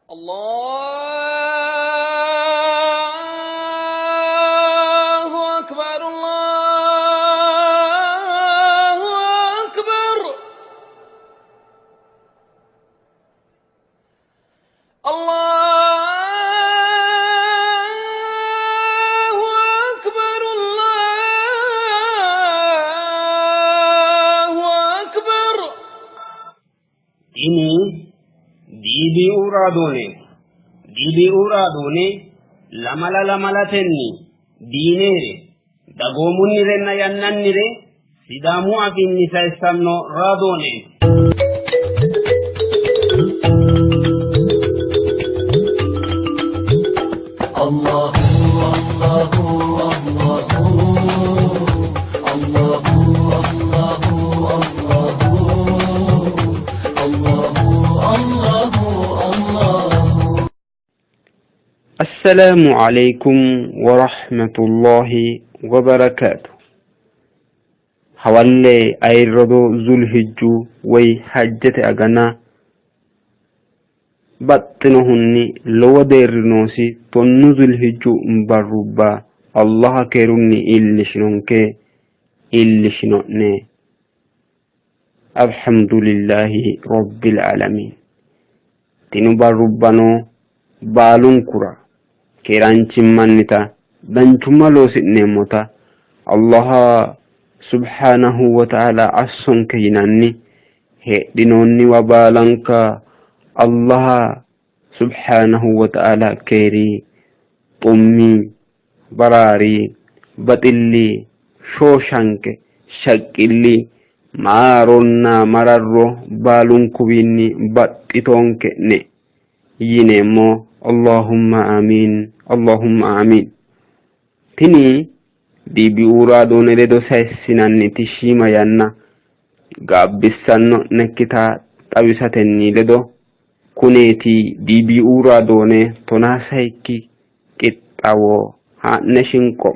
الله أكبر الله أكبر الله أكبر الله أكبر ini dibi uradone lamalatenni diinere dagoomunnire na yannannire sidaamu afiinni sayisanno raadone السلام عليكم ورحمة الله وبركاته. حوالي أيردو ذو الحجة وي حجة أغنى بطنهني لو دير نوسي تنو ذو الحجة مبربا الله كيروني إلي شنونك إلي شنوني الحمد لله رب العالمين تنو بربانو بالون كرا كيرانچ منتا دنچما لوسي نيموتا الله سبحانه وتعالى أسون كيناني هدينوني وبالانكا الله سبحانه وتعالى كيري طمي براري بطلي شوشانك شكلي مارونا مرارو بالون كويني بطيتونك ني ينمو اللهم آمين اللهم آمين تني دي بيورا دون لدو سيسنان تشيما يانا غابسانو نكتا تاوساتني لدو كونيتي دي بيورا دون تناسيكي كتاو ها نشنكم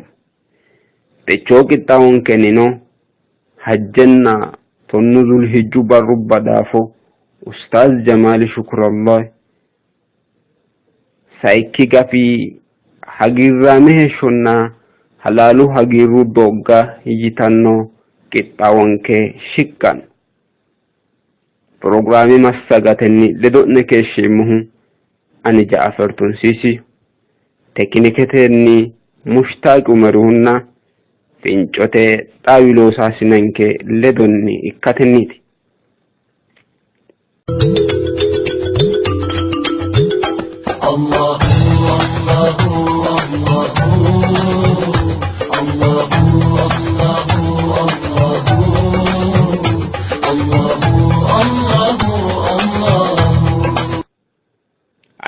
تشو كتاون كنينو حجنا تنزل هجوب الرب دافو أستاذ جمال شكر الله saiki gafi hagirame shonna halalu hagiru dogga hijitanno kittawonke shikkan programi massagatenni ledonne keshimuhu ani Ja'far Tunsisi tekniketenni Mushtaq Umarunna fincote xawilo sasinanke ledonni ikkatenniti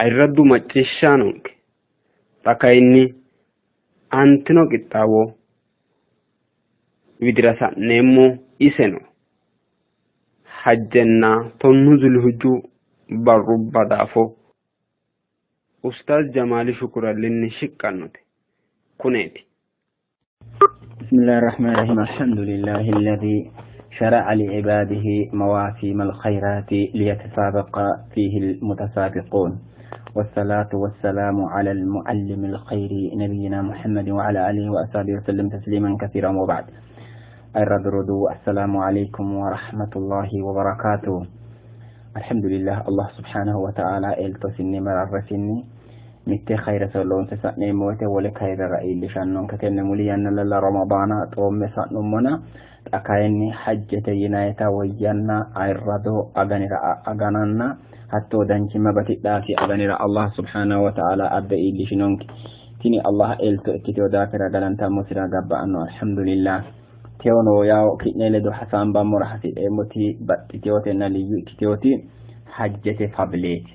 ayraddu maccishanonke takainni antino kittawo widirasa nemo iseno hajjenna tonnuzul hujju barrubba dafo أستاذ جمال شكرا للنشكانوت كونيتي بسم الله الرحمن الرحيم الحمد لله الذي شرع لعباده مواسم الخيرات ليتسابق فيه المتسابقون والصلاة والسلام على المعلم الخير نبينا محمد وعلى آله وأصحابه وسلم تسليما كثيرا وبعد الردردو السلام عليكم ورحمة الله وبركاته الحمد لله الله سبحانه وتعالى التسني مررسني متى خير سلون تسني موت ولا خير رأي لشانون كتن مليان لله رمضان توم سنمنا أكايني حجة ينايتا ويانا عرضو أغننا حتى دنجي ما بتداكي أغنرا الله سبحانه وتعالى أبدأ لشنونك تني الله التو ذاكر غلانتا مسرا غبا أنه الحمد لله تيونو ياو كيني لدو حسان بامور حسي ايموتي باتيوتي ناليو كتيوتي حجة فابليت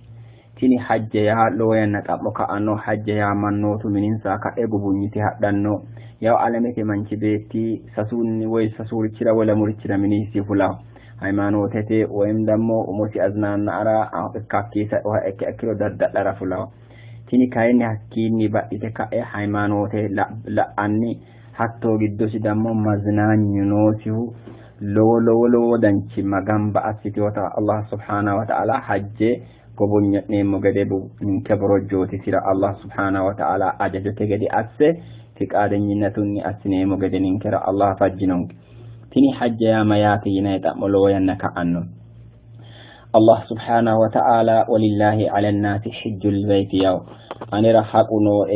تيني حجة يا لويا نتابوكا أنو حجة يا منوتو منين ساكا ايبو بنيتي حدانو ياو علمتي منشي بيتي ساسوني وي ساسوري چرا ولا موري چرا منيسي فلاو هايمانو تتي ويم دمو وموتي أزنان نعرا اكاكيسا وها اكيرو دردد لرا فلاو تيني كايني حكيني باتي كاي هايمانو تي لأني hatto giddosi dammo maznanyunosihu lowo danchi magamba assitiwota Allah subhanahu wa ta'ala hajje gobonya nemo gade bu ninke borojoti sira Allah subhanahu wa ta'ala ajajote gade asse tiqadanyinnatun asnemo gade ninkera Allah fajjinon tini hajja ya mayati yinayta molo yanaka annon Allah subhanahu wa ta'ala walillahi 'alan nasi hajjul bayti yaw anira haquno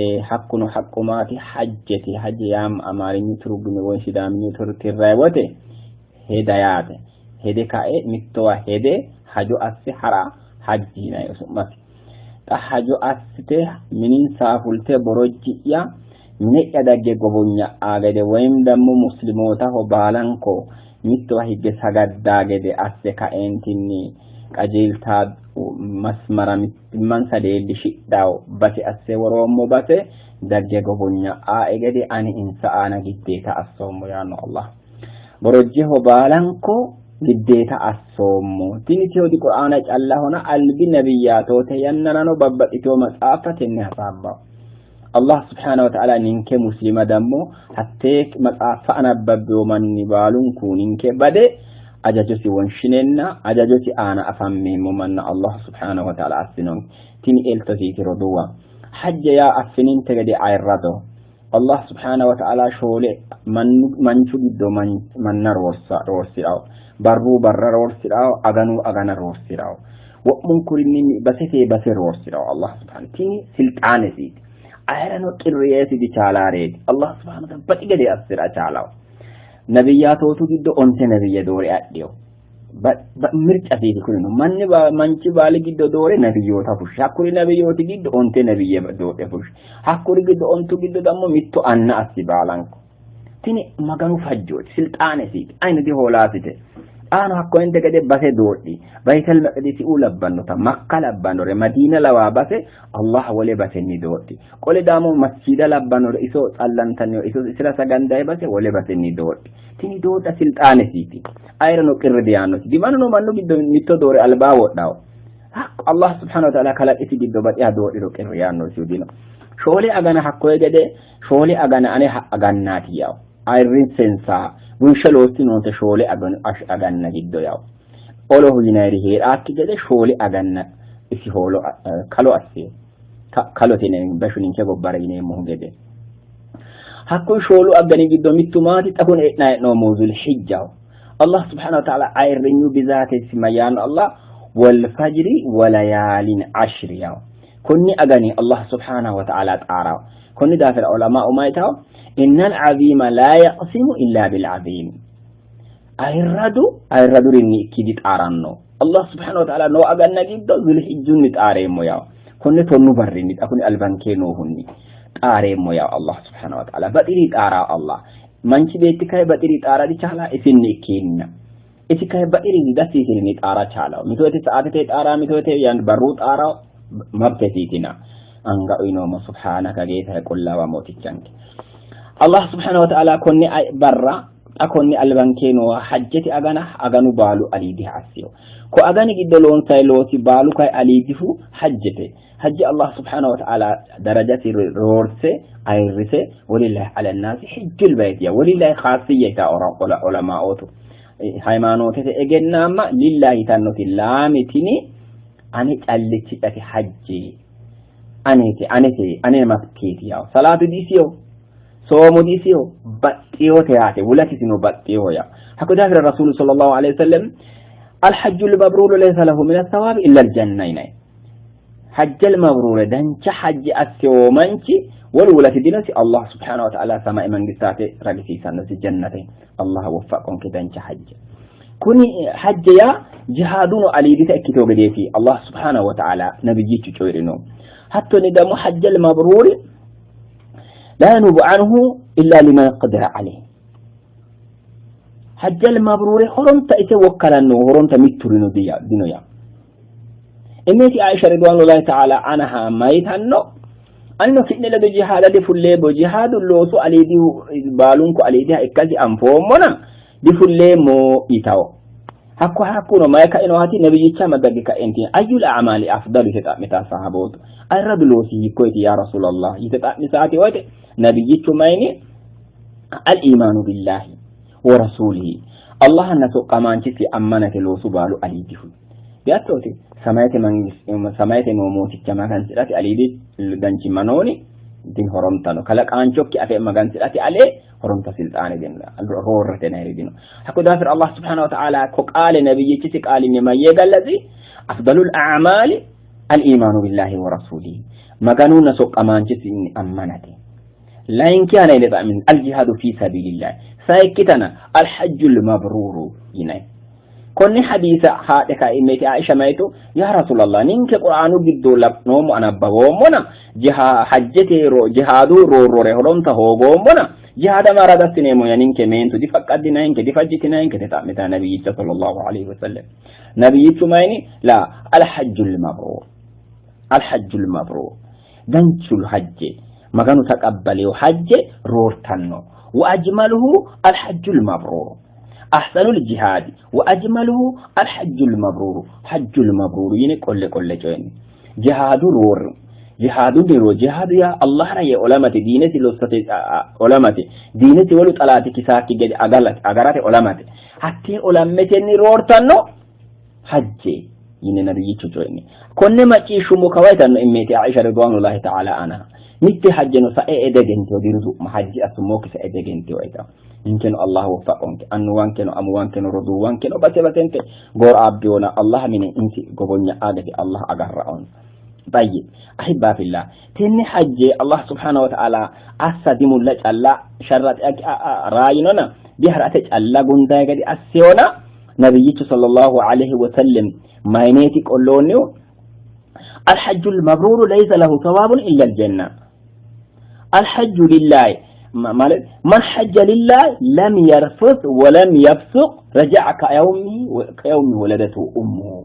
haqqumati hajjati hajjiyam amarini turugumi wonsidami turtiraywote hedayate hede kae mittowa hede hajo asse hara hajjina yusumati ta hajo aste minin safulte borojjiya ne'ya dagge gobonya agade wayndammo muslimota ho balanko mittowa higge sagaddagede asse ka entinni qajilta masmara man sadeelli shiddaw bati asse worommo bate dagge gobonya egede ani insaana giddeta assomo ya Allah borojje ho balanko giddeta assomo tini tiodi qur'ana callahona albi nabiyato te yannano babbatito matsafatinni hasabba Allah subhanahu wa ta'ala ninke muslima dammo hatte matsafa anababbe manni balun kuninke bade ajajosi wonshinenna ajajosi ana afamme manna Allah subhanahu wa ta'ala asinon tini eltoti roduwa hajja ya afinin tegede ayrado Allah subhanahu wa ta'ala shole manchu giddo mannar rossiraw barru barra rossiraw agana rossiraw wo'mun kurinni basete basir rossiraw Allah subhanahu tini siltanesi ayrano qirriyesi di chalare Allah subhanahu wa ta'ala batigade asira chalaw nabiyatotu giddo onte nabiye dore addiyo mirca fi kulino manni manchi bali giddo dore nabiyota fush hakuri nabiyoti giddo onte nabiye dore fush hakuri giddo ontu giddo dammo mitto anna asibalanko tini maganu fajjoti siltane si ayna di holasite ano hakko ende gade base dodi baytal maqdis ulabbanota makka labbanore madina lawa base Allah wale base ni dodi kole damo masjida labbanore iso allantanyo iso sira saganda base wale base ni dodi tini doda siltane siti ayrano qirdiano di manno manno giddo mitto dore alba woddaw Allah subhanahu wa ta'ala kala iti giddo badi dodi ro qirdiano sudino shole agana hakko gade shole agana ane agannati yaw ayrin sensa bunshalooti noonte shole aganna giddo yaw olo huyinayri heeɗaakki gede shole aganna isi holo kalo asse kalotinen bashuninke gobbara yineemmo gede hakko sholu agani giddo mittumaati takon e'na mawzul hijja Allah subhanahu wa ta'ala ayrinyu bizati simayan Allah wal fajri wa layalin ashri yaw konni agani Allah subhanahu wa ta'ala ta'ara konni dafir ulama umaytaw إن العظيم لا يقسم إلا بالعظيم أيردو رني كيدت أرانو الله سبحانه وتعالى نو أغنى جدا ذو الحجون نتعريمو يا كن تنو برني أكون البنكينو هني تعريمو يا الله سبحانه وتعالى بطري تعرى الله منشي بيتكاي بطري تعرى دي چالا إسني كينا إسكاي بطري دسي سني تعرى چالا متوتي ساعتي تعرى متوتي يعني برو تعرى مبتسيتنا أنغا إنوما سبحانك جيتها كل وموتي جنك Allah subhanahu wa ta'ala konni barra akonni albankeno hajjati aganu balu alidi asiyo ko agani giddo lon tay loti balu kay alidi fu hajjete hajji Allah subhanahu wa ta'ala darajati rorse ayrise walillahi ala an-nas hajjul bayt ya walillahi khasiyata ulama oto haymanote egennama lillahi tanoti lamitini ani callici dati hajji anete makkiti ya salatu disiyo صوم ديسيو بطيو تياتي ولاتي سنو بطيو يا حكو دافر الرسول صلى الله عليه وسلم الحج المبرور ليس له من الثواب إلا الجنين حج المبرور دانش حج أسيو منشي والولاتي دينتي الله سبحانه وتعالى سماء من قصاتي رقسي سنسي جنتين الله وفقكم كدانش حج كوني حج يا جهادون علي بتأكيتو قديتي الله سبحانه وتعالى نبيجيتو شويرنو حتى ندام حج المبرور لا ينوب عنه إلا لمن قدر عليه حج المبرور حرمت إتوكل أنه حرمت مترين دينويا إمتي عائشة رضوان الله تعالى عنها ما يتهنو أنه كإن لدو جهاد لفلي بجهاد اللوسو عليه بالونكو عليه إكازي أنفومنا لفلي مو إتاو حكو ما يكأنو هاتي نبي جيشا مدقك أنت أي الأعمال أفضل تتأمتا صحابوت الرد لوسي كويت يا رسول الله يتتأمي ساعتي وقت نبي جيشو مايني الإيمان بالله ورسوله الله نسو قمانتي في أمانة لوسو بالو عليه بيأتوتي سمايت موموتي كما كان سلاتي علي دي دنجي منوني دين هرمتانو كلا كانشوكي أفي مغان سلاتي عليه هرمتا سلطاني دين رورة نهري دينو حكو دافر الله سبحانه وتعالى كوكال نبي يتسك آل نما يقال الذي أفضل الأعمال الإيمان بالله ورسوله مغانون سوق أمانشي أمانتي لا يمكن أن يبقى من الجهاد في سبيل الله سايكتنا الحج المبرور يناي كوني حديثة حادك إمتي عائشة ميتو يا رسول الله نينك قرآنو بدو لبنوم أنا بغومنا حجتي جهادو رو رهرون تهوغومنا جهاد ما ردت نيمو ينينك مينتو دي فقد دينينك دي فجت نينك تتعمتا نبي صلى الله عليه وسلم نبي سميني لا الحج المبرور الحج المبرور دنشو الحج مغانو تقبلي حج رورتنو وأجمله الحج المبرور أحسن الجهاد وأجمله الحج المبرور حج المبرور يعني كل جوين جهاد رور جهاد ديرو جهاد يا الله رأي علماء دينتي لوستة علماء دينتي ولو طلعت كساكي جد أغارات علماء حتى علماء تني رور تنو حج يعني نبي جوين كل ما تيشو مكويتا إمتي عائشة رضوان الله تعالى عنها نتي حجنو سأيدا جنتي وديرزو محجي أسموك سأيدا جنتي وإيدا يمكن الله وفقك أن وانكن أم وانكن رضو وانكن وبتبتنك غور عبدونا الله من انت غبونيا آدك الله أغرعون طيب أحبا في الله تني حج الله سبحانه وتعالى أسدم لك الله شرط رايننا بهرأتك الله قنداء قد أسيونا نبيك صلى الله عليه وسلم ما ينيتك أولونيو الحج المبرور ليس له ثواب إلا الجنة الحج لله من حج لله لم يرفث ولم يفسق رجع كيوم ولدته أمه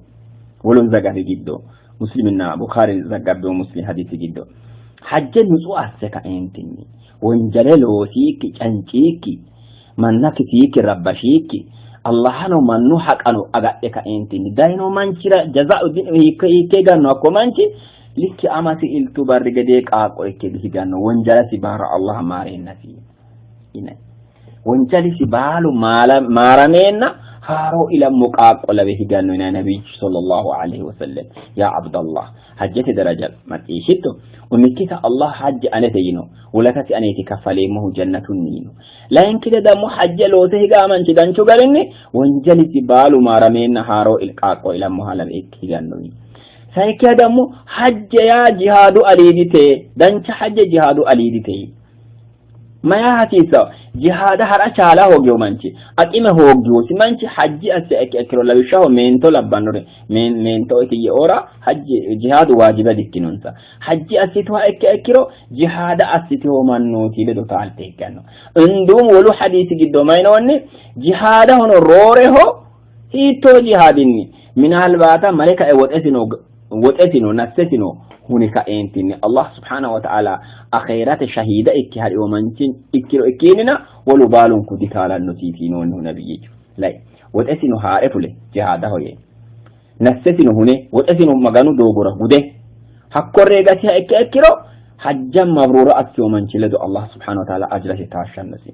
ولن زقه جدو مسلمنا بخاري زقه ومسلم حديث جدو حج نسوء السكا انتني وانجللو سيكي چنچيكي من نكتيكي ربشيكي الله نو منو حق انو اغاك انتني داينو منشرا جزاء الدين هيكي غانو اكو منشي لكي أماتي إلتو بارغديك آقو إكي بهجانو وانجالة سبار الله مارين نسي وانجالة سبالو مارمين هارو إلى مقاقو لبهجانو إنا نبي صلى الله عليه وسلم يا عبد الله حجة درجة ما تيشتو ومكيتا الله حج أنتينو ولكتي أنيتي كفليمه جنة النينو لا ينكد دمو حج لوته قامن شدانشو قرني وانجالة سبالو مارمين هارو إلقاقو إلى مهالا بهجانو سايكيا دمو حج يا جهاد أليدته دنش حج جهاد أليدته ما يا هتيسا جهاد هر أشالا هوجو منشي أكيمه هوجو سمانشي حج أسأك أكرو لبشاه مينتو لبانوري مينتو إتي أورا حج جهاد واجبة دكتنونسا حج أسيتو أكرو جهاد أسيتو منوتي لدو تعالتي كانو اندوم ولو حديث جدو ما ينواني جهاد هنو روره هيتو جهاديني من هالباتا ملكة وطأتنو نستنو هناك أنتني الله سبحانه وتعالى أخيرات شهيدة إكهار ومنشن إكيرو إكيننا ولو بالون كدكالا نتيفينون نبيج لا وطأتنو هارفو له جهاده يه نستنو هنا وطأتنو مغانو دوغورا وده حقو ريغاتها إكيرو حجا مبرورة أكسي ومنشن لدو الله سبحانه وتعالى أجره تاشا نسي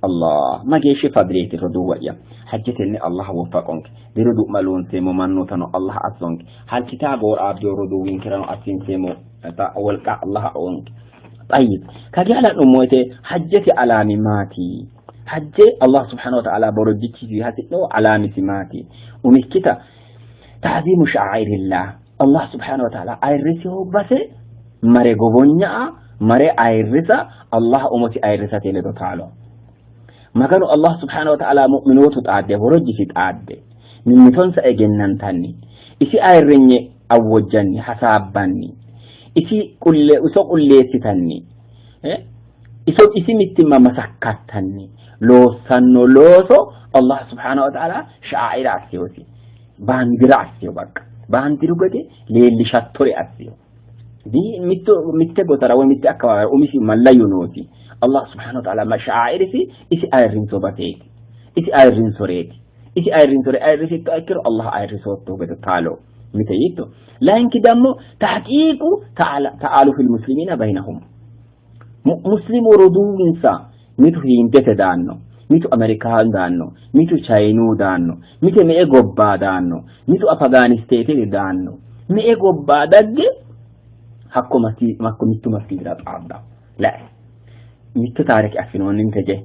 الله ما جيش فضليتي ردوية حجتني الله وفقك بردو ملون سيمو منو تنو الله أصنك هل كتاب ورعب ردوين كرانو أسين سيمو والقع الله أونك طيب كجعل أموتي حجتي علامي ماتي حجي الله سبحانه وتعالى بردتي في هاتي علامي سماتي ومسكتا تعظيم شعائر الله الله سبحانه وتعالى أيرسيه بس مري قبنيا مري أيرسا الله أموتي أيرسا تلدو تعالو ما كانوا الله سبحانه وتعالى مؤمنوت تعدي ورجي في تعدي من متونس أجنن تاني إسي أيرني أوجني حسابني إسي كل أسوق اللي تاني إسي متما مسكت تاني لو سنو لوسو الله سبحانه وتعالى شعائر عسيوتي باندر عسيو بك باندر بكي للي شطري عسيو دي متى ترى ومتى أكبر ومشي ملا ينوتي الله سبحانه وتعالى ما شعائر في إسي أيرين توبتيك إسي أيرين سوريك إسي أيرين سوري أيرين تأكر الله أيرين توبة تعالوا متى يتو لا ينكدمو تحقيقه تعالوا في المسلمين بينهم مسلم وردو إنسان متو ينتهي دانو mitu Amerikaan daanno mitu Chaayinuu daanno mite me'e gobbaa daanno mitu Afgaanisteetii daanno me'e gobbaa dagge hakkuma mittu masjidira xaabda la mittu taariki affinoonni teje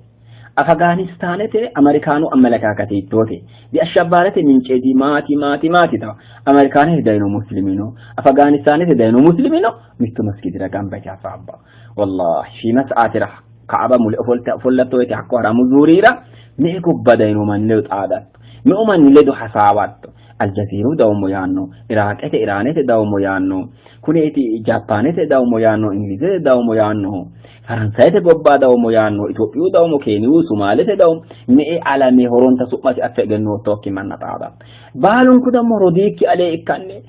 Afgaanistaanete Amerikaanu amalakaakatiitoote di ashabbaarete minceetii maati ta'a Amerikaanete dayno muslimino Afgaanistaanete dayno muslimino mittu masjidira gambachaa saabba wallahi fi mas'atira Kaaba mule follatoo yete hakko haramu zuuriira mee gobba dayno manle xaadat mee manle do hasaawatto Aljaziiru dawmo yaanno Iraaqete Iraanete dawmo yaanno kuneeti Japaanete dawmo yaanno Ingilizete dawmo yaanno Faransayete gobba dawmo yaanno Itoophiyuu dawmo Keeniyuu Sumaalete dawmo mee alame horonta su'mati affeegannoo tokki manna xaadat baalun kudammo rodiikki alee ikkanne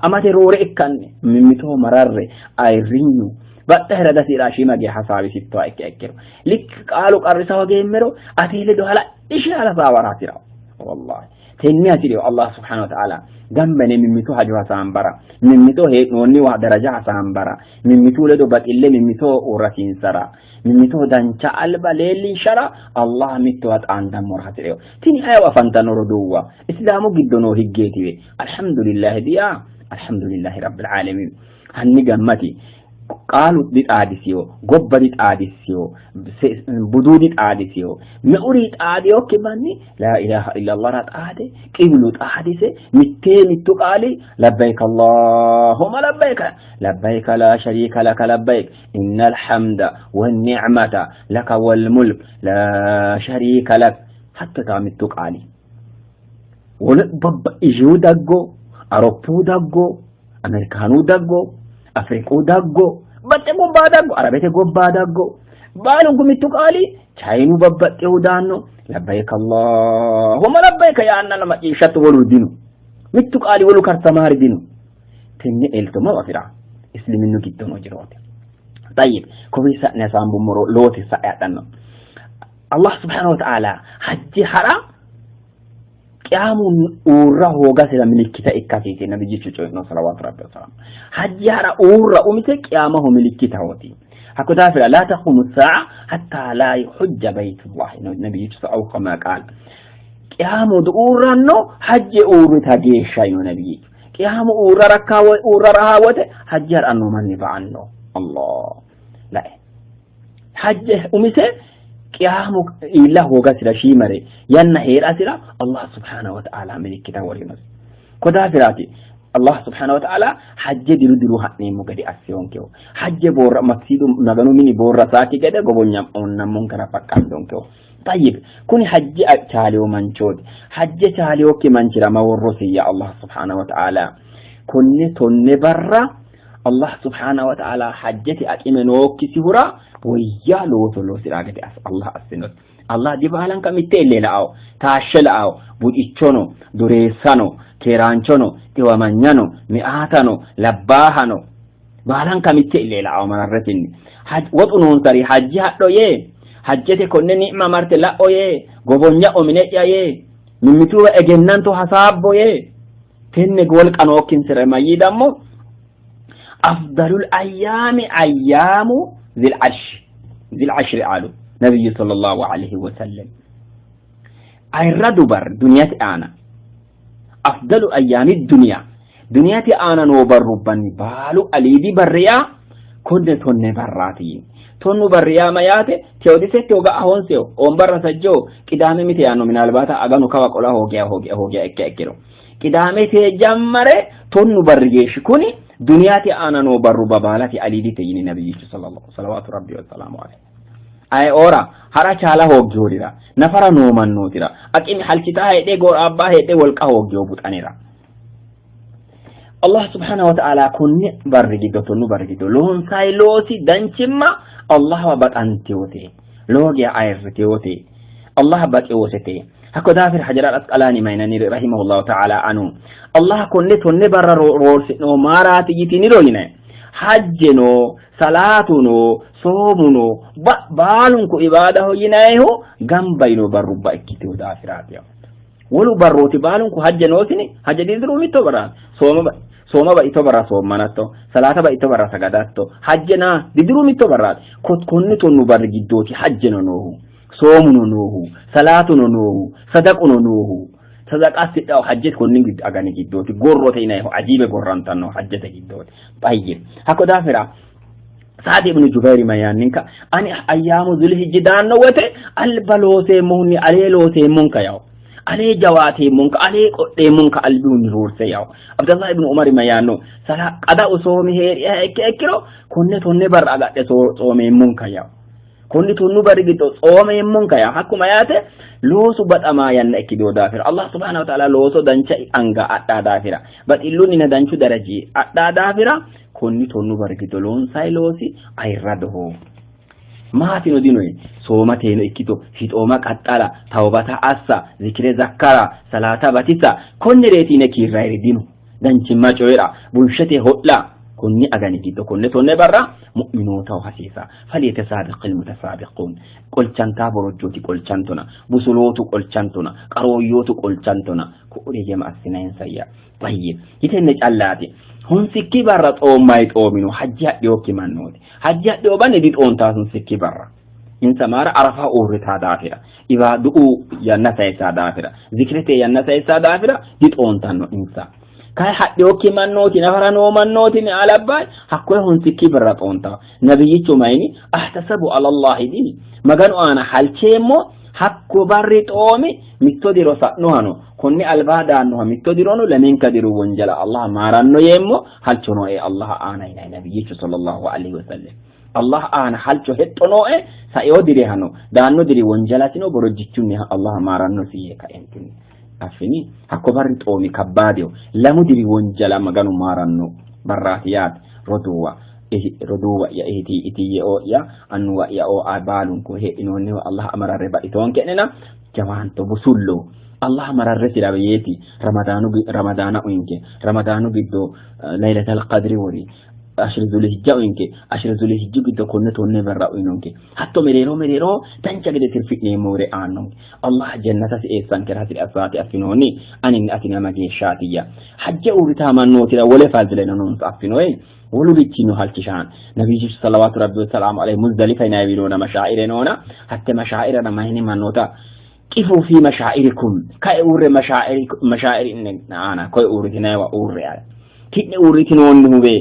amate roore ikkanne mimmitoo mararre ayrinyu Batta hera dasira shima ge hasabi sitto ekkero lik qalu qarrisa wageemero atile do hala ishi hala sawaratira wallahi tenni atile Allah subhanahu wa ta'ala gambane mimmitu haju hasambara mimmito he nonni wa daraja hasambara mimmitu le do batille mimmito uratin sara mimmito dancha alba leli shara Allah mitto at anda morhatire tini aywa fantano roduwa islamu giddono higgetiwe alhamdulillah biya alhamdulillah rabbil alamin hanni gammati قالوا دي آديسيو قبرت آديسيو بدودت آديسيو مأريد آديو كماني لا إله إلا الله رات آدي قبلت آديسي متو قالي لبيك اللهم لبيك لبيك لا شريك لك لبيك إن الحمد والنعمة لك والملك لا شريك لك حتى تامتو قالي ولبب إجو دقو أوروبو دقو أمريكانو دقو Afrikuu daggo batte gobbaa daggo arabete gobbaa daggo baalun gumittu qaali Chaayinuu babbatte udaanno labbayka Allahumma labbayka ya anna nama ishatu wolu dinu mittu qaali wolu kartamaari dinu tenne eltoma wafira isliminu giddono jirote tayyib kobisa nasambu moro loti sa'adanno Allah subhanahu wa ta'ala hajji haram Qiyaamun urra hooga sila milikita ikkasiiti nabiyyi cuucoo salawatu rabbi wasalam hajji hara urra umite qiyaamahu milikita hooti hakku taafira la taqumu as-sa'a hatta la yuhajja baytullah nabiyyi cuucoo kama qaal qiyaamu urranno hajji urru tageesha nabiyyi qiyaamu urra rakkawa urra rahawate hajji haranno manni ba'anno Allah la hajji umite قيامو إلا هو قاسر شيمري ينا هير أسرا الله سبحانه وتعالى من الكتاب والنص كذا فراتي الله سبحانه وتعالى حج درو هني مقدي أسيون كيو حج بور مقصد نغنو مني بور رساتي كده قبول نمون كنا فكان كيو طيب كوني حج أتالي ومنشود حج تالي وكي منشرا ما ورسي يا الله سبحانه وتعالى كوني توني برا الله سبحانه وتعالى حجتي أكيمن وكي سهرا ويا لو تلو سراغتي الله السنت الله دي بالان كميتيلي لاو تاشلاو بوديچونو دوريسانو كيرانچونو تيوامانيانو مئاتانو لباهانو بالان كميتيلي لاو مررتين حج وطنون تري حج حدو يه حجتي كونني نعمه مرت لا اويه غوبونيا اومينيا يه ميميتو اجنانتو حسابو يه تن غول قنوكين سرماي دمو أفضل الأيام أيام ذي العشر قالوا نبي صلى الله عليه وسلم أي ردبر دنياتي أنا أفضل أيام الدنيا دنياتي أنا نوبر رباني بالو أليدي بريا كنت تون براتين تون بريا ما ياتي تيودي ستو قاهون سيو أمبر سجو كدامي متيانو من الباتا أغانو كواك أولا هوجيا اكيرو كدامي تيجمري تون بريش كوني دنياتي أنا نوبر ببالاتي أليدي تيني نبي صلى الله صلوات ربي والسلام عليه أي أورا هرا شالا هوك جوريرا نفرا نومن نوتيرا أكيم حالكتا هيدي غور أبا هيدي والقا هوك جوبوت أنيرا الله سبحانه وتعالى كوني برغيدو تنو برغيدو لون ساي لوسي دانشما الله وبات أنتيوتي لوغي عيرتيوتي الله بات يوسيتي هكو دافر حجر الأسقلاني ميناني رحمه الله تعالى عنه الله كوني توني برا رورسنو ماراتي يتيني روينة حجنو صلاتنو صومنو بالنكو إباده ينايهو غنبينو بربا اكتو دافراتيا ولو بروتي بالنكو حجنو سيني حج ديزرو ميتو برا صوم با إتو برا صوم مناتو صلاة با إتو برا سقداتو حجنا ديزرو ميتو برا كوني تونو برا جدوتي حجنو نوهو صوم نوه صلاة نوه صدق نوه صدق أستدعى حجة كونين قد أغاني جدوتي قررتين عجيب قررانتانو حجة جدوتي طيب هكو دافرة سعد بن جبير ما ياننك أني أيام ذو الحجة دان نوته البلوتي مهني عليه لوتي منك يو عليه جواتي منك عليه قطي منك البون رورسي يو عبد الله بن عمر ما يانو سلا قدا أصومي هير اكرو كوني توني بر أغاد صومي منك يو كوني توني برغتو صومي منك يو حكو ما ياتي لوسو بات أما يانك دو دافر الله سبحانه وتعالى لوسو دانشا أنغا أتا دافر بات إلوني ندانشو درجي أتا دافر konni tonnu bargito loon saylosi ayradoho maatino dinoy soomateeno ikkito hixooma qaxxala tawbata assa zikire zakkara salata batisa konni reetine kiirrayri dino dancimma coyra bulshate hodla konni agani giddo konne tonne barra mu'minoota hasiisa faliyete sabiqil mutasabiqun qolchanta borojjooti qolchantona busulootu qolchantona qarooyyootu qolchantona ko uriyema assinayn sayya tayyib yitenne callaati hun sikki barra xoomay xoomino hajji hadhiyo kimannoti hajji hadhiyo banne dit onta hun sikki barra insa mara arafa urita dafira ibadu yanna saysa dafira zikrete yanna saysa dafira dit ontanno insa kay hadhiyo kimannoti nafara no mannoti ni alabba hakko hun sikki barra onta nabiyyu mayni ahtasabu ala allah dini maganu ana halchemo hakko barri xoomi mittodiro sa'nohano konni albaadaanno mittodirono lamin kadiru wonjala allah maranno yemmo halchono e allah ana ina nabiyyu sallallahu alaihi wasallam allah ana halcho hettono e sayodire hano daanno diri wonjalatino borojjicunni allah maranno siye ka entini afini hakko barri xoomi kabbadio lamu diri wonjala maganu maranno barratiyat roduwa ya iti o ya anwa ya o abalun ko he inone Allah amara reba iton kenena jawanto busullo Allah mararre sirabe yeti ramadana uinke ramadanu biddo lailatul qadri wori ashir zulhijja uinke ashir zulhijja biddo konne tonne barra uinonke hatto merero tancha gede tirfitne more anon Allah jannata si esan kerati asati afinoni anin atina magi shatiya hajja urita manoti wala fazlena non afinoi ولو بيتشينو هالكشان نبي صلوات ربي والسلام عليه مزدلفة ينابلون مشاعرنا حتى مشاعرنا ما هني منوتا كيفوا في مشاعركم كاي أور مشاعر أنا كاي أورتنا وأور يعني كيتني أورتنا ونبي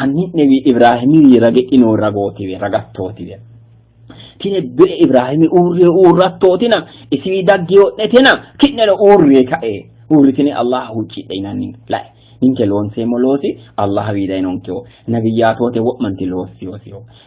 أني نبي إبراهيم يرجع إنه رجعتي رجعتوتي كيني بإبراهيم أورتوتينا إسمي دقيو نتنا كيتني أور كاي أورتني الله هو كيتنا لا ninke loonse molosi Allah wiida inonke nabiyatote womanti losio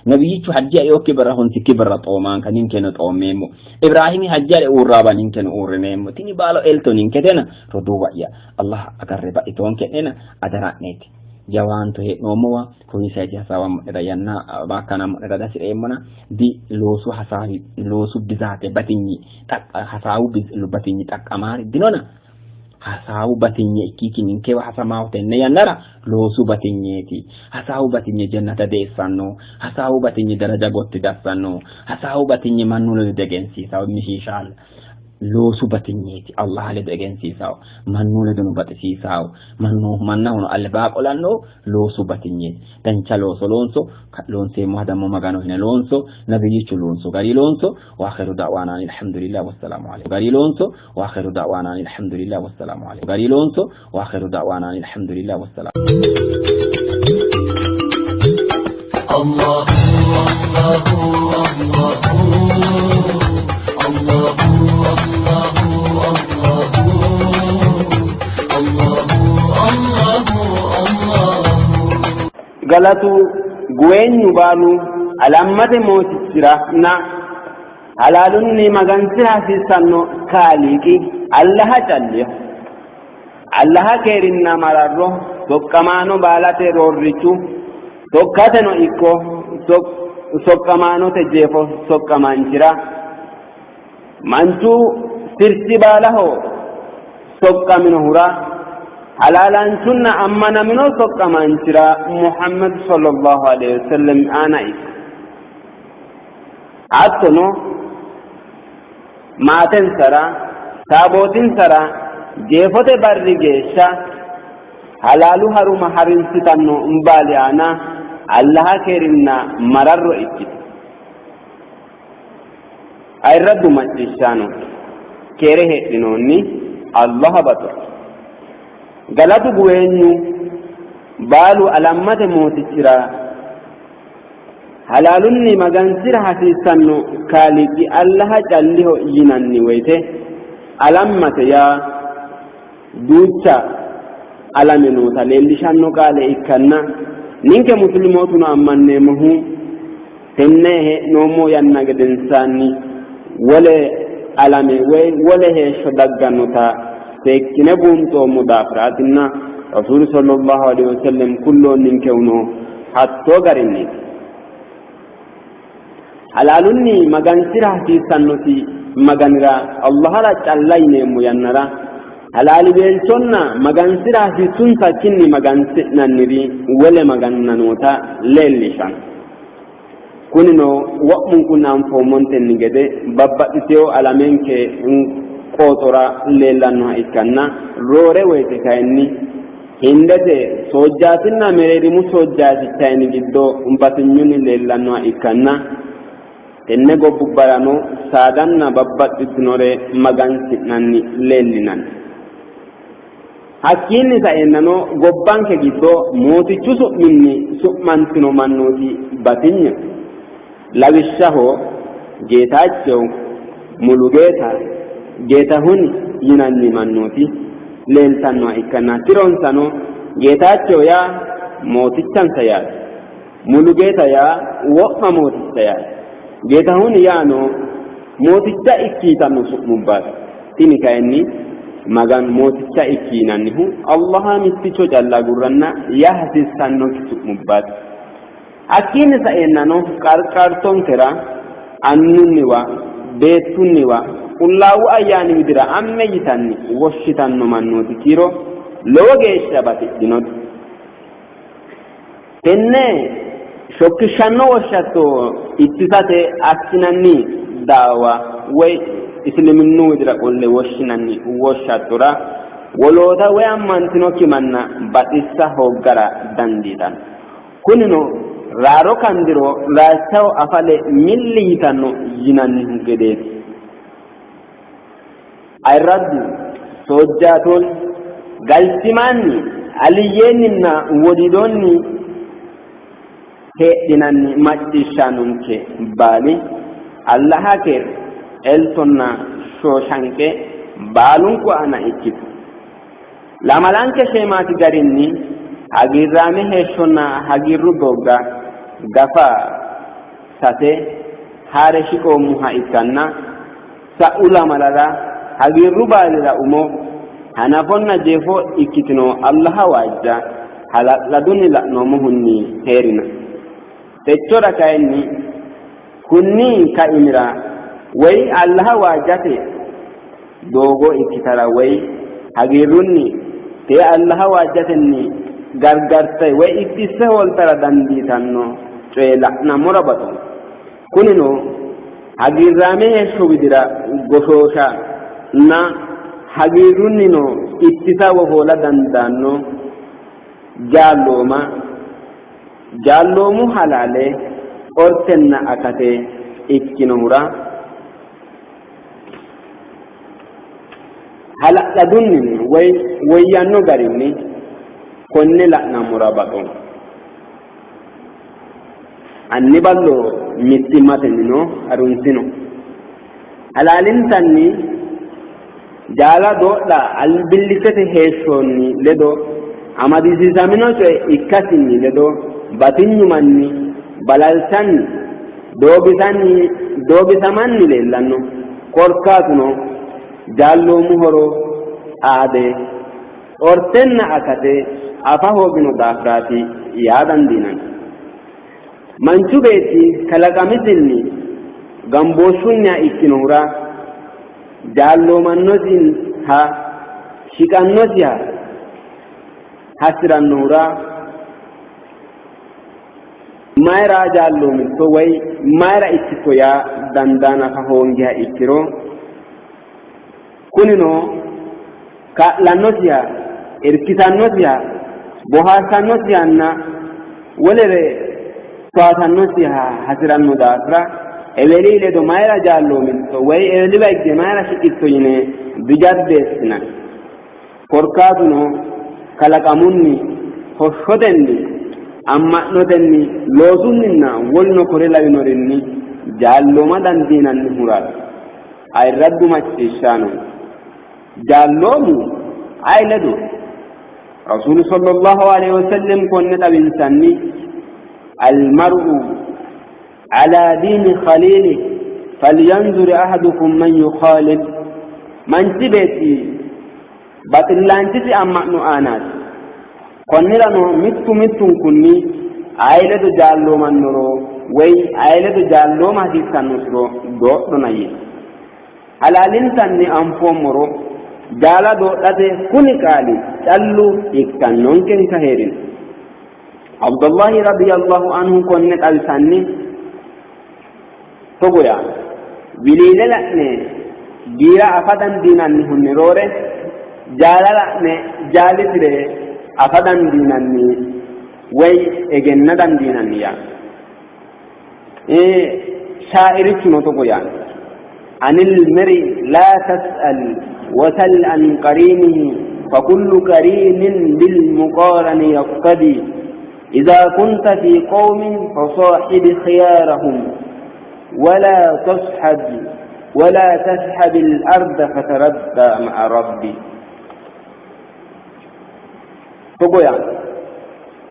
nabiyichu hajja yokke bara hon sikki bara tooman kan ninke no toomemo ibrahimi hajja urraba ninke no urrenemo tini balo elto ninke tena roduwa ya Allah agarreba itonke ena adaraneti jawanto he nomowa ko ni sayti hasawa da yanna bakana da dasiremona di losu hasawi losu bizate batinyi tak hasawu batinyi tak amari dinona hasawu batinye ikikinin kewa hasamaw tenne yanara losu batinyeti hasawu batinye jannata desanno hasawu batinye daraja gotti dasanno hasawu batinye mannulo degensi saw mishishal losu batinyeti Allah le degensi saw mannulo dunu batisi saw manna hono albaqolanno losu batinyeti dan chalo solonso lonse madamo magano hina lonso nabiyyu lonso gari lonso wa akhiru da'wana alhamdulillah wassalamu alaykum gari lonso wa akhiru da'wana alhamdulillah wassalamu alaykum gari lonso wa akhiru da'wana alhamdulillah wassalamu Allah galatu guwenyu balu alammate motisira na halalunni magansira sisanno kaliki Allah jalli Allah kerinna mararro tokkamano balate rorrichu tokkateno ikko tokkamano tejefo tokkamanchira manchu sirsi balaho tokkamino hura halalan sunna amana mino tokkamanchira Muhammad sallallahu alaihi wasallam ana ik attono maten sara tabotin sara jefote barri gesha halalu haruma harin sitanno mbali ana Allah kerinna mararro ikki أي رد مجلسانو كيره لنوني الله بطر قلتو بوينو بالو ألمت موتشرا halaalunni magansira hasiisanno kaaliki allaha calliho yinanni woyte alammate yaa duucha alaminuuta leellishanno qaale ikkanna ninke muslimootuno ammanneemmohu tenne hee'noommo yanna gedensaanni wole alame woy wole heeshsho daggannota seekkine buunxoommo daafiraatinna rasuulu sallallahu alaihi wasallam kulloon ninkeuno hattoo garinni halaalunni magansira hasiisannoti maganira allahara callayneemmo yannara halaali beelchonna magansira hasiisunsakinni magansi'nanniri wole magannanoota leellishan kunino wo'mun kun anfoommontenni gede babbaxxiteyo alamenke qooxora leellannoha ikkanna roore woyte kayinni hindete soojjaatinna mereerimu soojjaatichayni giddo batinyunni leellannoha ikkanna tenne gobbubbarano saadanna babbaxxitinore magansi'nanni leellinanni hakkiinni sa'ennano gobbanke giddo mootichu su'minni su'mantino mannooti batinye lawishshaho geetaachew mulugeeta geetahuni yinanni mannooti leeltannoha ikkanna tironsano geetaachew yaa mootichansa yaati mulugeeta yaa wo'ma mooticha yaati geetahun yaano mooticha ikkiitanno su'mubbaati tini kayinni magan mooticha ikkiinannihu allaha mitticho calla gurranna yaa hasiissannokki su'mubbaati hakkiinni sa'ennano qarqartonkera annunniwa beettunniwa qullaawu ayyaani widira amme yitanni woshshitanno mannooti kiiro lowo geeshsha batidhinoti tenne shokkishanno woshshatto ittisate assinanni daawa woy isliminnu widira qolle woshshinanni woshshattora woloota woy ammantinokki manna baxissa hoggara dandiitanno kunino raaro kandiro raachaho afale milli yitanno yinannihu gedeeti ayraddu soojjaatoon galchimaanni aliyyeenninna wodidoonni heedhinanni macciishshanonke baali allaha keer eltonna shooshanke baalunku ana ikkitu lamalanke sheemaati garinni hagiirraame heeshshonna hagiirru dogga gafa sate haare shiqoommuha ikkanna sa'u lamalara hagiirru baalira umo hanafonna jeefo ikkitino allaha waajja hala'ladunni la'noommohunni heerina techora kayinni kunni kaimira way allaha waajjate doogo ikkitara way hagiirrunni te allaha waajjatenni gargartay way ittisse holtara dandiitanno coye la'nammora baxo kunino hagiirraame heeshsho widira goshoosha na hagiirrunnino ittisa wohoola dandaanno jaalloomu halaale ortenna akate ikkinohura hala'ladunni woyyanno garinni konne la'nammora baxo anni ballo mittimmatennino harunsino halaalintanni jaala doodha albillisete heeshshonni ledo amadisiisamino coye ikkasinni ledo batinyu manni balalsanni doobisamanni leellanno korkaatuno jaalloomu horo aade ortenna akate afa hoogino daafiraati yaa dandiinanni manchu beetti kalaqamisinni gambooshshunniha ikkinohura jaalloomannosin ha shiqannosiha hasirannohura mayra jaalloomitto way mayra ikkitto yaa dandaana fa hoongiha ikkiro kunino kaa'lannosiha irkisannosiha bohaarsannosihanna wolere to'atannosiha hasiranno daafira ebeli ledo mayra jallo min to way ebeli bagge mayra sikitto yine bijaddeesina korkaatuno kalaqamunni hoshotenni amma'notenni loosunninna wolno kore lawinorinni jaalloma dandiinanni huraati ayirraddu macciishshaano jaalloomu ay ledo rasulu sallallahu alaihi wasallam konne xawinsanni almar'u ala dini khalili falyanzur ahadukum man yukhalil manchi beetti baxillaanchisi amma'no aanaati konnirano mittun kunni ay ledo jaalloomannoro way ay ledo jaallooma hasiissannosiro doodhonayye halaalinsanni anfoommoro jaala doodhate kuni qaali callu hiikkannonken ka heerin abdullahi radiyallahu anhu konne xawisanni togoya wiliile la'ne giira afa dandiinanni hunniroore jaala la'ne jaalisire afa dandiinanni way egenna dandiinanniya shaa'irichuno togoya عن المرء لا تسأل وسل عن قرينه فكل قرين بالمقارن يقتدي إذا كنت في قوم فصاحب خيارهم ولا تسحب الأرض فتردى مع ربي تقول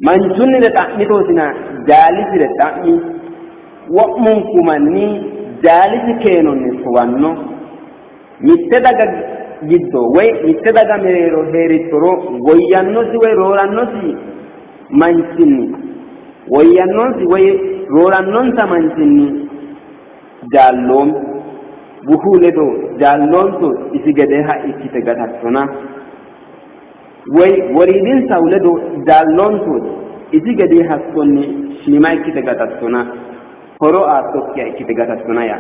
من سن لتعميتنا جالس لتعمي ومنكمني jaalisi keenonni suwanno mitte daga giddo way mitte daga mereero heerittoro woyyannosi way roorannosi manchinni woyyannonsi way roorannonsa manchinni jaalloom buhuu ledo jaalloonto isi gede ha ikkite gatattona way woriidinsahu ledo jaalloonto isi gede hakkonni shiima ikkite gatattona horo aatokkiya ikkite gatattona ya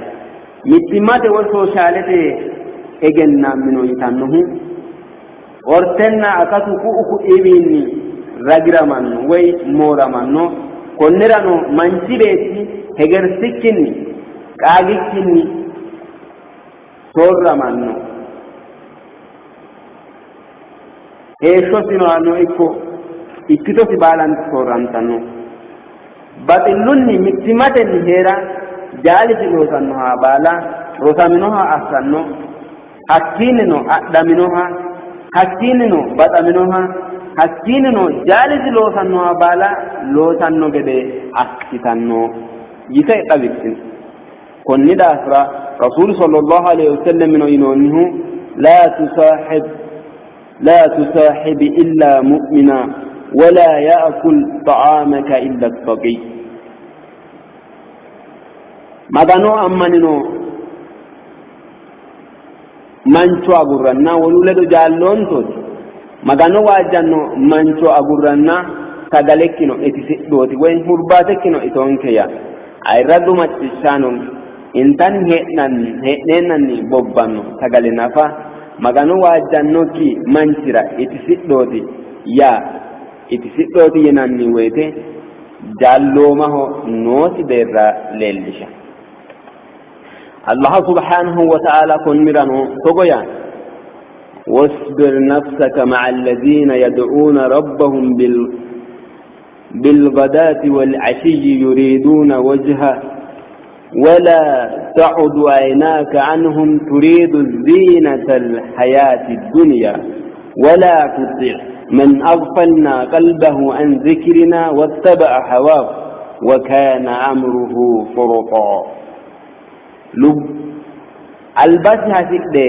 mittimmate wol soosaalete egennaammino yitannohu ortenna akatu ku'u ku'iiwiinni ragiramanno way mooramanno konnirano manchi beetti hegersikkinni qaagikkinni soorramanno heeshshosino anno ikko ikkitosi baalanti soorrantanno baxillunni mittimatenni heera jaalisi loosannoha baala rosaminoha assanno hakkiinnino adhaminoha hakkiinnino baxaminoha hakkiinnino jaalisi loosannoha baala loosanno gede assitanno yite xawissino konni daafira rasuulu sallallahu alaihi wasallam yinoonnihu لا تصاحب إلا مؤمنا ولا يأكل طعامك إلا التقي magano ammanino mancho agurranna woluledo jaallontoti magano waajjanno mancho agurranna sagalekkino iti sidhooti way hurbaatekkino itonkeya ayirraddu macciishshaano intanni hee'neennanni bobbanno sagale nafa magano waajjannokki manchira iti sidhooti yaa iti sidhooti yinanni woyte jaalloomaho noosi deerra leellisha الله سبحانه وتعالى كن مرانو تقويا واصبر نفسك مع الذين يدعون ربهم بالغداة والعشي يريدون وجهه ولا تعد عيناك عنهم تريد الزينة الحياة الدنيا ولا تطع من أغفلنا قلبه عن ذكرنا واتبع هواه وكان أمره فرطا lub albasi hasidhe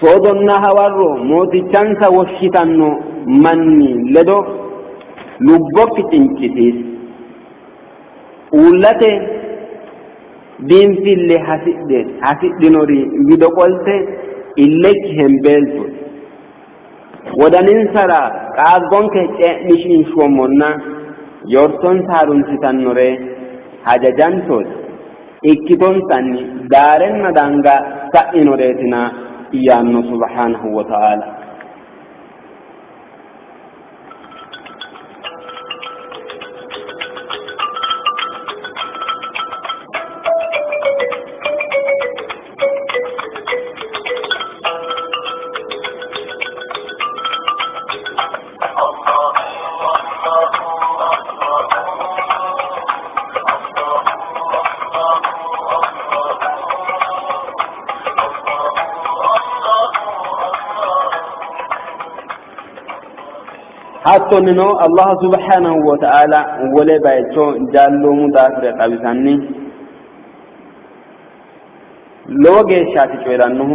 soodonna hawarro mootichansa woshshitanno manni ledo lubbokki cincitiis uullate biinfille hasidhinori wido qolte illekki hembeeltu wodaninsara qaaggonke ce'mishinshuommonna yortonsa harunsitannore hajajantooti ikkitonsani daarenna danga sa'inoreetina iyaanno subhanahu wa ta'ala حتى نو الله سبحانه وتعالى ولا بايتو جالو مدافر قبساني لوجه شاتي شويرانه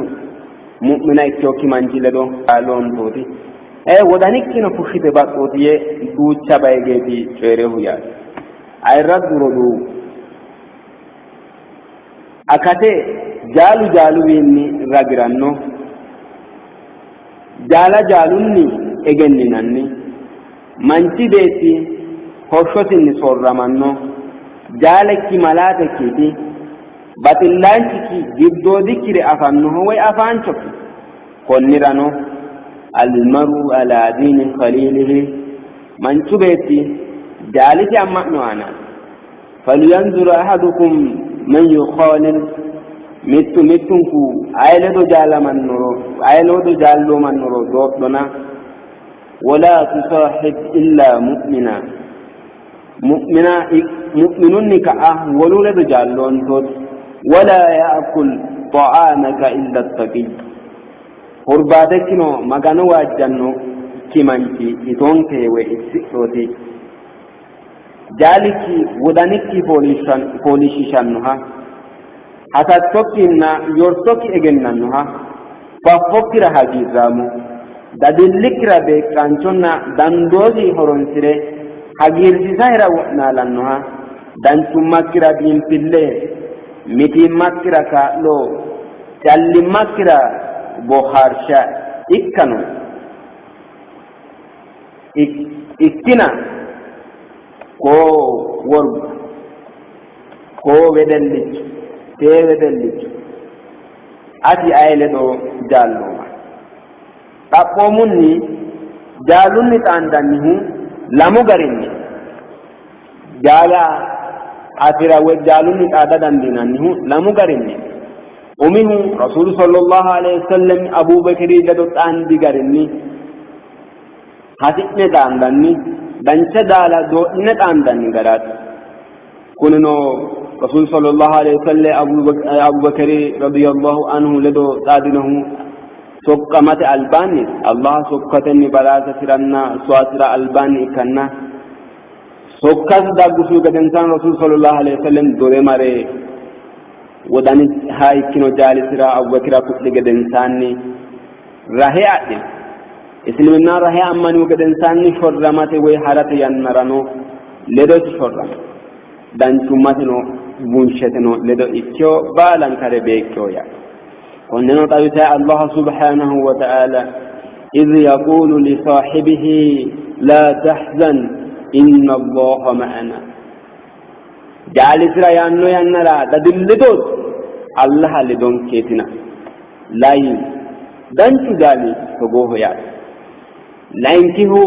مؤمنا يتوكي منجلدو قالون توتي ودانيك كنا فخيت باقوتي دوچا بايجيتي شويره يا ايرد ردو akate jaalu winni ragiranno jaalunni egenninanni manchi beetti hoshotinni sorramanno jaalekki malaatekkiti baxillaanchiki giddoodikkire afannoho way afaanchoki konnirano almaru ala diini khaliilihi manchu beetti jaaliti amma'no aana falyanzur ahadukum من يخالل متنكو عيلدو جال من نورو عيلدو جالو من نورو دوتنا ولا تصاحب إلا مؤمنون كأه ولولد جالون توت ولا يأكل طعامك إلا التقي قرباتك نو مغانو واجنو كمانتي إتونك وإتسئوتي جالكي ودانكي فوليشيشانها حتى توكينا يورتوكي اجننها ففكر حجيزامو دادلكرا بكانچونا داندوزي هورونسيره حجيرسيسايرا ونالانها دانچوماكرا بيمبيله ميتيماكرا كالو جاليماكرا بوخارشا إكانو إكتنا ko worgo ko wedellic te wedellic ati ayle ɗo jalluma ɗaɓɓomun ni jaalunni ɗandanni hu lamu garinni jaala atira we jaalunni ɗaɗaɗandinanni hu lamu garinni umihu rasulu sallallahu alayhi wa sallam abubakari leɗo ɗandi garinni hasiɓne ɗandanni dancha daala do ne ɗandanni garat kunino rasul sallallahu alayhi wa sallam abubakari radiyallahu anhu leɗo ɗadinahu sokkamate albani allah sokkatenni balasa siranna swasira albani ikkanna sokkas daggusugaden tan rasul sallallahu alayhi wa sallam dore mare wodani ha ikkino jalisira abubakira kuɗɗigaden sanni rahe aɗɗe islimina rahe ammani gaden sanni shorramate way harate yannarano ledo shorram dan tummatino bunshetino ledo ikkyo balankare be ikkyoya onneno tawita allah subhanahu wa ta'ala idh yaqulu li sahibihi la tahzan inna allaha ma'ana jalisra yanno yannara dadilledot allah ledon ketina layi dancu gali to gohoya lainkihu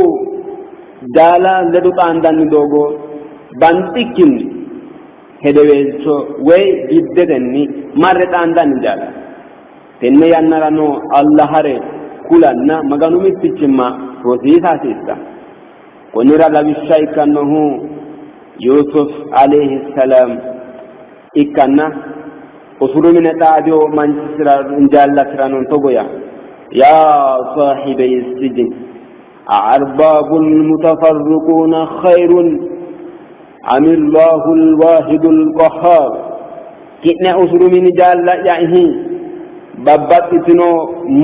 dala ledu tandanni dogo bantikinni hedewelcho way diddetenni marre tandanni dala tenne yannarano allah hare kulanna maganu mitticcimma rosiisa hasiissa konira lawishsha ikkannohu yusuf alayhi salam ikkanna usurumine xaadio manchisira jaallasiranon togoya ya sahibay sijin أأرباب متفرقون خير أم الله الواحد القهار كنا أسر من جال يعني بابتنو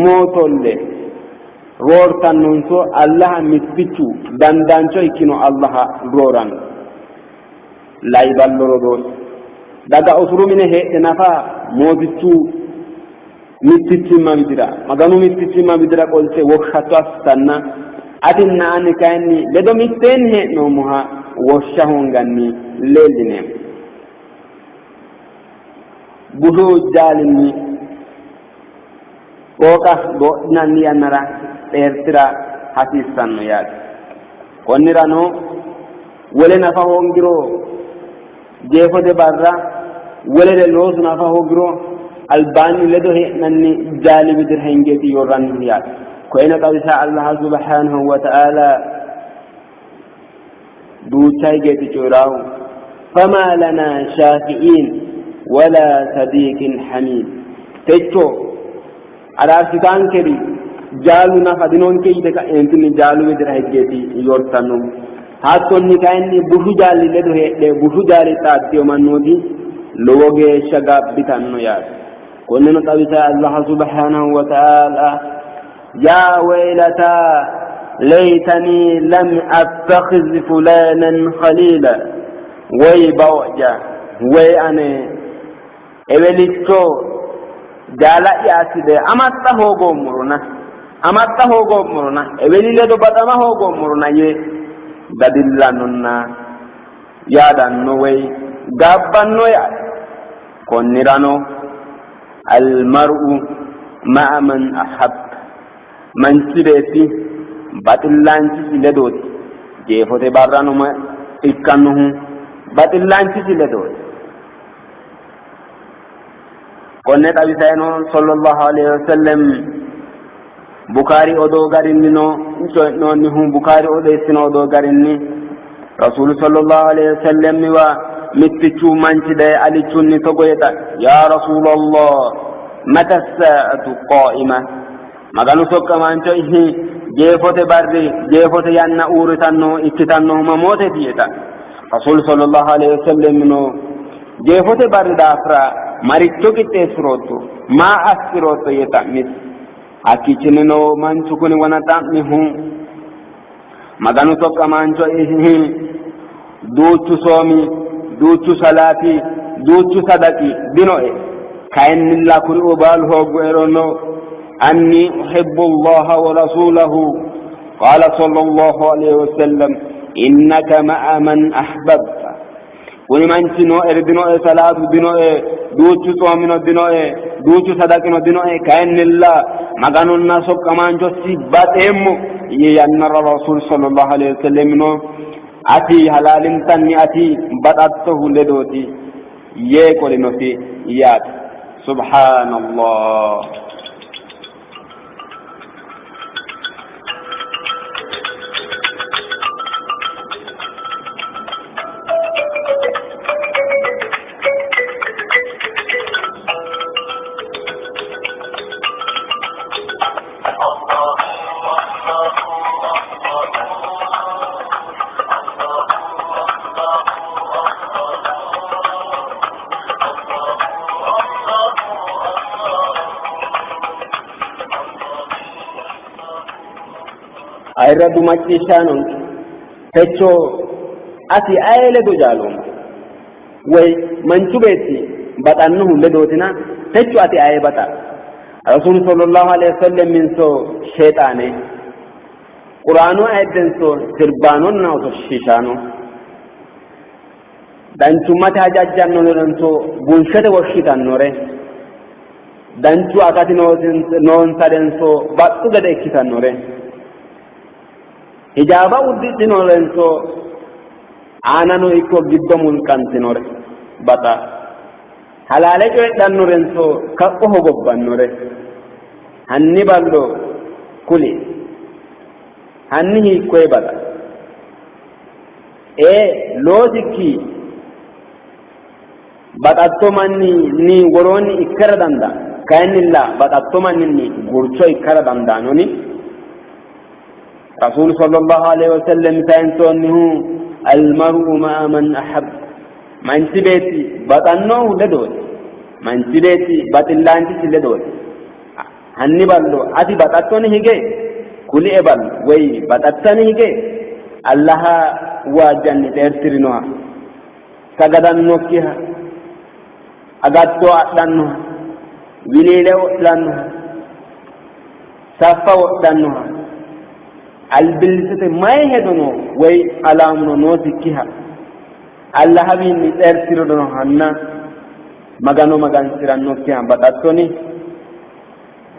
موتول رورتان نونسو الله متبتو داندانشو يكينو الله روران لا يبالو رودوس daga أسر من هي نفا موتتو متتما بدرا مغانو متتما بدرا قلت وخاتو أستنا أدنى أن كأني لدو مستين هي نومها وشهون غني ليلني بدو جالني كوكا بونا نيانرا تيرترا حسيسان ياد كونيرانو ولنا فهونجرو جيفو دي بارا ولنا لوز نفهونجرو الباني لدو هي نني جالي بدر هنجتي يوران ياد كوينة قوسا الله سبحانه وتعالى دوتاي جيتي جوراو فما لنا شافئين ولا صديق حميد تجو على سكان كري jaaluna fadinoon keeyte ka entini jaalume dira hejjeeti yortanno hattonni kayinni bushu jaalli ledo heedhe bushu jaali xaaddiyo mannooti lowo geeshsha gaabbitanno yaate konneno xawisa allah subhanahu wa ta'ala yaa waylataa ليتني لم أتخذ فلانا خليلا وي بوجا وي أنا إبليتو جالا ياسيدي أمتا هوغو مرنا إبلي لدو بدما هوغو مرنا يه بدلاننا يادانو وي غابانو يا كونيرانو المرء مع من أحب من سيرتي batillanchi siledoti jeefote barranuma ikkannuhu batillanchi siledoti konne xawisayno sallallahu alaihi wasallam Bukhari odo garinni no coynoonnihu Bukhari odeessino odo garinni rasul sallallahu alaihi wasallam wa mittichu manchide alichunni togoyeta ya rasulullah mata as-sa'atu qa'ima maganu sokka mancho ihi jeefote barri jeefote yanna uuritanno ikkitanno mamote dieta rasul sallallahu alaihi wasallam no jeefote barri daafra maricho qixxeessirootto maa assirootto yetammis akkichino manchu kuni wana tammihu maganu tokka mancho ihi duuchu soomi duuchu salati duuchu sadaqi dinoe kayinnilla kuri ubal hoggerono أني أحب الله ورسوله قال صلى الله عليه وسلم إنك مع من أحببت ولمن تنو إردنو صلاة دنو دوچ صومنو دنو دوچ صدقنو دنو كأن الله مغانو الناس كمان جو سبات إمو يان الرسول صلى الله عليه وسلم نو أتي حلال تني أتي بدأته لدوتي يكولي نوتي يات سبحان الله ayraddu macciishshanon techo ati aye ledo jaaloma way manchu beetti baxannohu ledootina techo ati aye baxa rasul sallallahu alaihi wasallam min so shaytaane qur'aanu ayden so sirbaanon na so shishano danchumate hajajjanno so bunshete woshshitannore danchu akati noon saden so baxxu gede ikkitannore hijaba udditino lenso anano ikko giddo mulkantinore bata halale coydhanno renso kakko hogobbannore hanni ballo kuli hanni hikkoy bata loosikki baxatto manni ni woroni ikkara danda kaynilla baxatto manni ni gurcho ikkara dandaanoni رسول صلى الله عليه وسلم سينسونه المرء مع من أحب من سبيتي بطنه لدول من سبيتي بطلانتي لدول هني بالو أتي بطتوني هيجي كل إبل وي بطتوني هيجي الله واجن ترسلنها سجدان نوكيها أغاتو أتلانها وليلة أتلانها سافا أتلانها البلسة ما يهدونه وي علامنا نوسكها الله بيني ترسلونه هنا مغانو مغان سيرانو كيان بطاتوني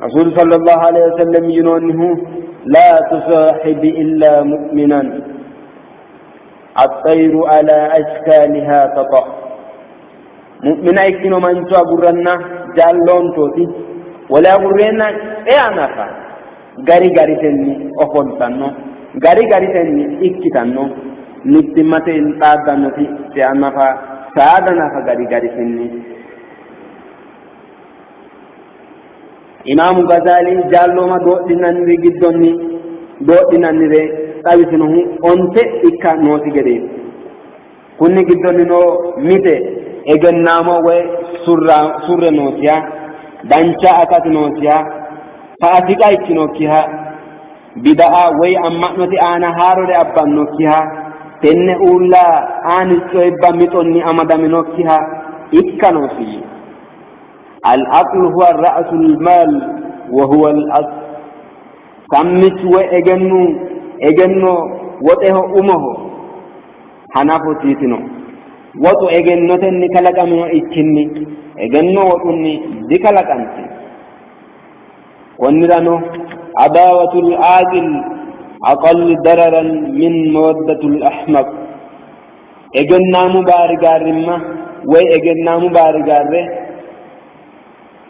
رسول صلى الله عليه وسلم ينونه لا تصاحب إلا مؤمنا الطير على أشكالها تطع مؤمنا يكينو منشو أقرنا جالون توتي ولا أقرنا أنافا gari gari tenni ofoltanno gari gari tenni ikkitanno nittimmate xaaddannoti te annafa saada nafa gari gari tenni إمام غزالي جالو ما دوتنان رجدوني دوتنان ري تابسنه أنت إكا نوتي جدي كوني جدوني نو ميته إجن نامو و سورة نوتيا دانشا أكاد نوتيا فأتيكا إتنوكيها بدأ وي أما نوتي أنا هارو لأبا نوكيها تن أولا آن السويبا ميتوني أمدا منوكيها إكا نوتي العقل هو رأس المال وهو الأصل كمت وإجنو وته أمه حنافو تيتنو وتو إجنو تني كلك منو إتشني إجنو وتني دي كلك أنت ونرانو عداوة العاقل أقل ضررا من مودة الأحمق إجنا مبارغار ما وإجنا مبارغار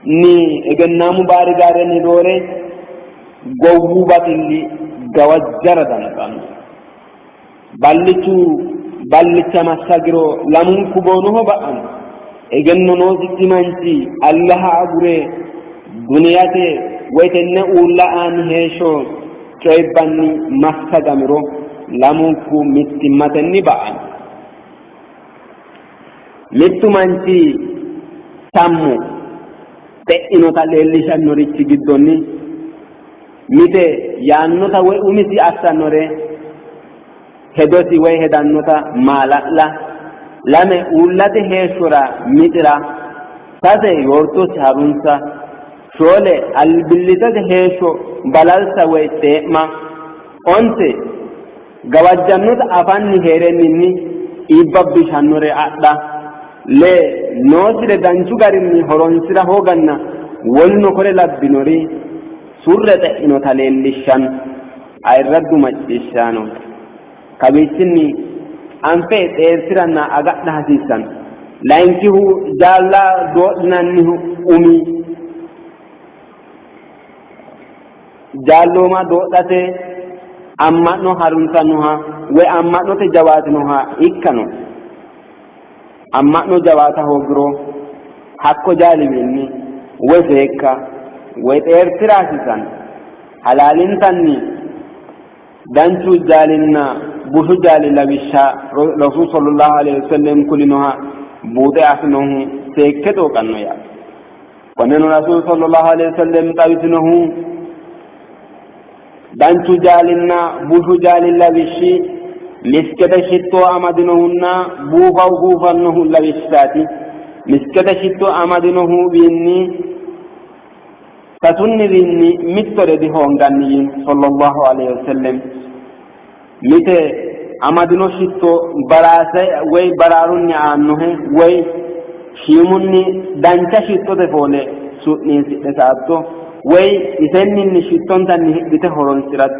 ni egenna mubarigare ni dore gowu batilli gawajjara dan ballicha masagiro lamun kubonu ho ba'an egenno no zikkimanci allah agure duniyate waytenne ulla an hesho coybanni masagamiro lamun ku mittimatenni ba'an mittumanci tammu te'inota leellishannorichi giddonni mite yaannota woy umisi assannore hedosi woy hedannota maala'la lame uullate heeshshora mixira sase yortosi harunsa shoole albillisate heeshsho balalsa woy tee'ma onte gawajjannota afanni heerenninni iibbabbishannore adha le noosire danchu garinni horonsira hooganna wolno kore labbinori surre xe'inota leellishshan ayirraddu macciishshaano kawiichinni anfe xeersiranna agadha hasiissan layinkihu jaalla doodhinannihu umi jaallooma doodhate amma'no harunsannoha woy amma'note jawaatinoha ikkano amma'no jawaata hoogiro hakko jaaliminni woy seekka woy xeersiraasisan halaalintanni danchu jaalinna bushu jaali lawishsha rasul sallallahu alaihi wasallam kulinoha buuxe afinohu seekke xooqanno yaa konneno rasul sallallahu alaihi wasallam xawisinohu danchu jaalinna bushu jaali lawishshi miskete shittoo amadinohunna buufaw buufannohu lawishshaati miskete shittoo amadinohu wiinni tatunni wiinni mittore di hoonganniyin sallallahu alaihi wasallam mite amadino shittoo baraase woy baraarunni aannohe woy shiimunni dancha shittote foole su'niinsidhe saatto woy isenninni shittontanni hidhite horonsirat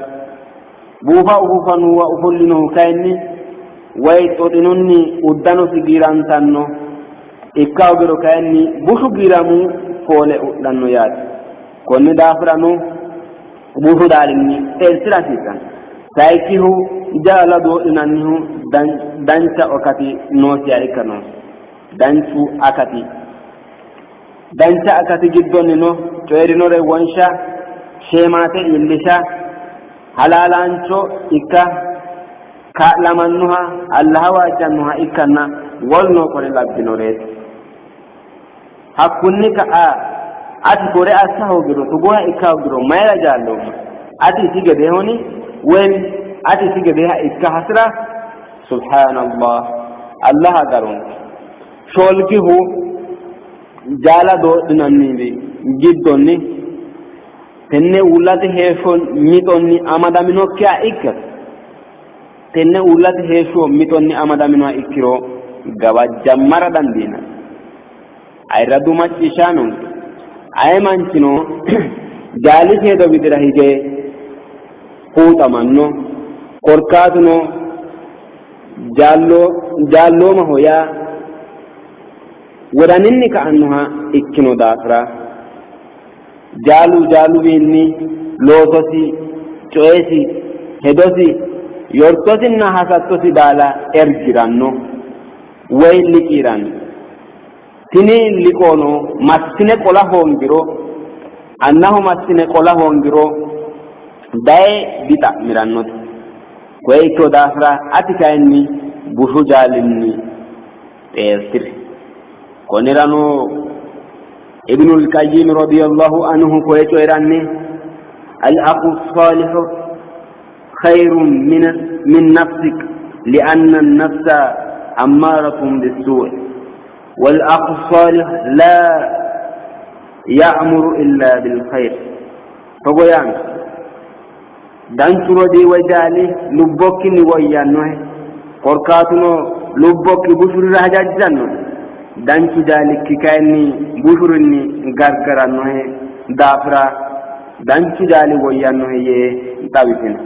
buufa ufufanuwa ufullinohu kayinni way xoxinunni uddanosi giirantanno ikka ogero kayinni bushu giiramu foole udhanno yaati konni daafirano bushu daalinni xeersira hasiisan sayikkihu jaala doodhinannihu dancha akati noosiya ikka noosi dancha akati giddonni no coyrinore wonsha sheemaate illisha halaalancho ikka kaa'lamannoha allaha waajjannoha ikkanna wolno kore labbinoreeti hakkunni ka'a ati kore assa hoogiro tugoha ikka hoogiro mayra jaallooma ati isi gedehoni woym ati isi gedeha ikka hasira subhaanallah allah agaronke shoolkihu jaala doodhinanniwi giddonni tenne uullate heeshshon mixonni amadaminokkiha ikka tenne uullate heeshsho mixonni amadaminoha ikkiro gawajjammara dandiina ayirraddu macciishshaanonke aye manchino jaali seedo widira hige huuxamanno korkaatuno jaalloomaho yaa wodaninni ka'annoha ikkino daafira jaaluwiinni loososi coyesi hedosi yortosinna hasattosi baala ergiranno woy liqiranno tini liqoono massine qola hoongiro أنهم السنقله وانجرو داي بيتا ميرانوت كويتو دافرا أتكا إني بوشو جالني تيسر كونيرانو ابن القيم رضي الله عنه كويتو إيراني الأخ الصالح خير من نفسك لأن النفس أمارة بالسوء والأخ الصالح لا يأمر إلا بالخير فقويان دانترو دي وجالي لبوكي نويانوه قرقاتنو لبوكي بشر رهجاج جانو دانتو جالي كيكايني بشرني غرغرانوه دافرا دانتو جالي ويانوه يه تابتين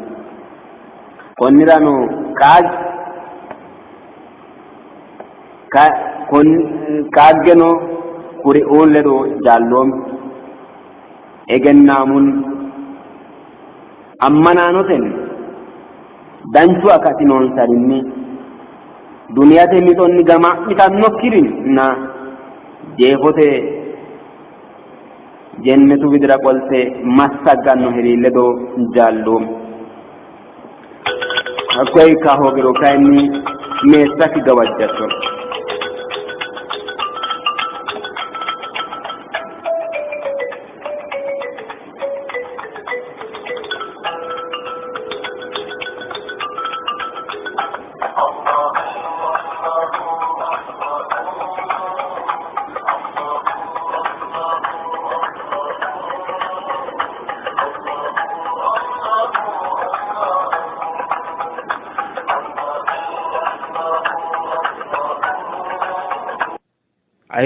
كونيرانو كاجنو kuri oledo jallom egennamun ammananoten danchu akati non sarinni duniyate mitonni gama itanno kirin na jeefote jennetu widira qolte massagganno heriledo jallom akoy ka hogiro kayni meessaki gawajjatto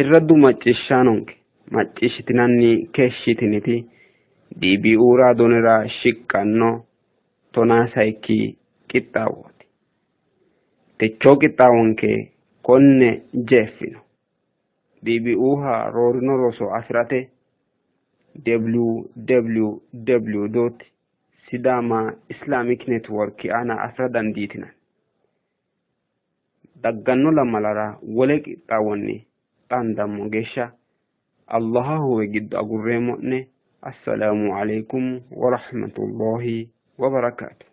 ayraddu maccishanonke maccishitinanni keshitiniti dibi ura donera shiqqanno tona saykki qixxaawoti techo qixxaawonke konne jeeffino dibi uha roorino roso afirate www.sidamaislamic.network ana afira dandiitinan dagganno lamalara wole qixxaawonni tandammo gesha Allahu wegiddo agurreemmo'ne assalamu alaikum wa rahmatullahi wa barakatuh